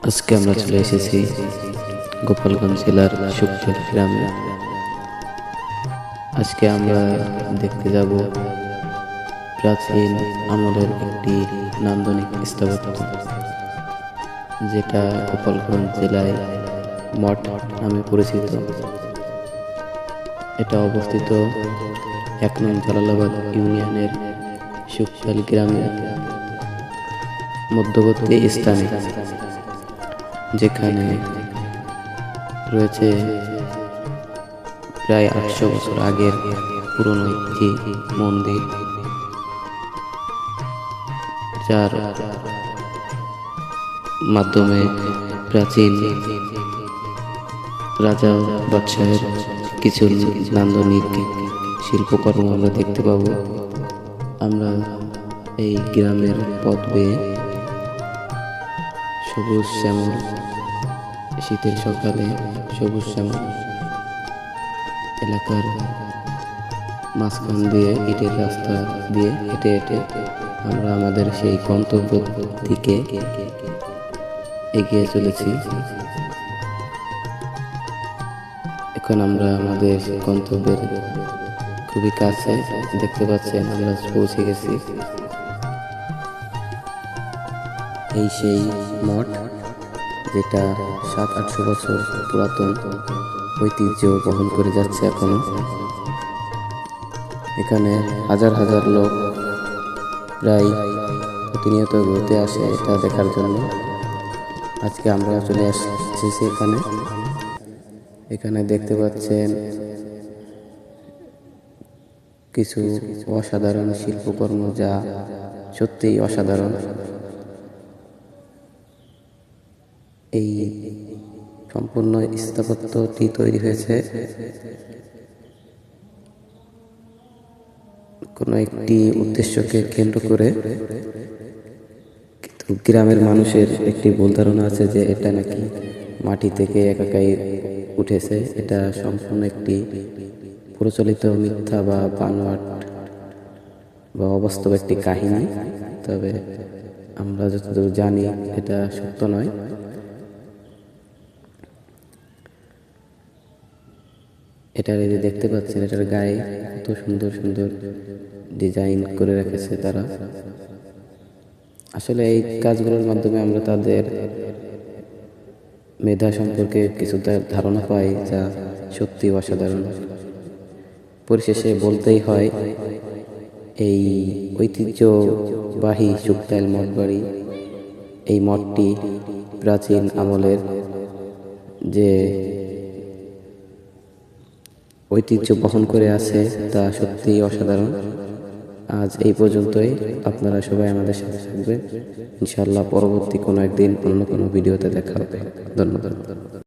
আজকে আমরা চলে এসেছি গোপালগঞ্জ জেলার শুকতাল গ্রামে। আজকে আমরা দেখতে যাব প্রাচীন আমলের একটি নান্দনিক স্থাপত্য, যেটা গোপালগঞ্জ জেলায় মঠ নামে পরিচিত। এটা অবস্থিত ১ নং জালালাবাদ ইউনিয়নের শুকতাল গ্রামের মধ্যবর্তী স্থানে, যেখানে রয়েছে প্রায় ৮০০ বছর আগের পুরনো একটি মন্দির, যার মাধ্যমে প্রাচীন রাজা বাদশাহের কিছু নান্দনিক শিল্পকর্ম আমরা দেখতে পাব। আমরা এই গ্রামের পথ বেয়ে সবুজ শ্যামল শীতের সকালে সবুজ শ্যামল এলাকার মাঝখান দিয়ে ইটের রাস্তা দিয়ে হেঁটে হেঁটে আমরা আমাদের সেই গন্তব্য দিকে এগিয়ে চলেছি। এখন আমরা আমাদের গন্তব্যের খুবই কাছে, দেখতে পাচ্ছেন আমরা পৌঁছে গেছি। এই সেই মঠ, যেটা ৭০০-৮০০ বছর পুরাতন ঐতিহ্য বহন করে যাচ্ছে এখনো। এখানে হাজার হাজার লোক প্রায় প্রতিনিয়ত ঘুরতে আসে এটা দেখার জন্য। আজকে আমরা চলে আসছি এখানে দেখতে পাচ্ছেন কিছু অসাধারণ শিল্পকর্ম, যা সত্যিই অসাধারণ। এই সম্পূর্ণ স্থাপত্যটি তৈরি হয়েছে কোনো একটি উদ্দেশ্যকে কেন্দ্র করে, কিন্তু গ্রামের মানুষের একটি ভুল ধারণা আছে যে এটা নাকি মাটি থেকে একাই উঠেছে। এটা সম্পূর্ণ একটি প্রচলিত মিথ্যা বা বানোয়াট বা অবাস্তব একটি কাহিনী। তবে আমরা যতদূর জানি এটা সত্য নয়। এটার এই যে দেখতে পাচ্ছেন, এটার গায়ে কত সুন্দর সুন্দর ডিজাইন করে রেখেছে তারা। আসলে এই কাজগুলোর মাধ্যমে আমরা তাদের মেধা সম্পর্কে কিছু ধারণা পাই, যা সত্যি অসাধারণ। পরিশেষে বলতেই হয়, এই ঐতিহ্যবাহী শুকতাল মঠবাড়ি, এই মঠটি প্রাচীন আমলের যে ঐতিহ্য বহন করে আছে তা সত্যিই অসাধারণ। আজ এই পর্যন্তই। আপনারা সবাই আমাদের সাথে থাকবেন। ইনশাআল্লাহ পরবর্তী কোনো একদিন অন্য কোনো ভিডিওতে দেখা হবে। ধন্যবাদ।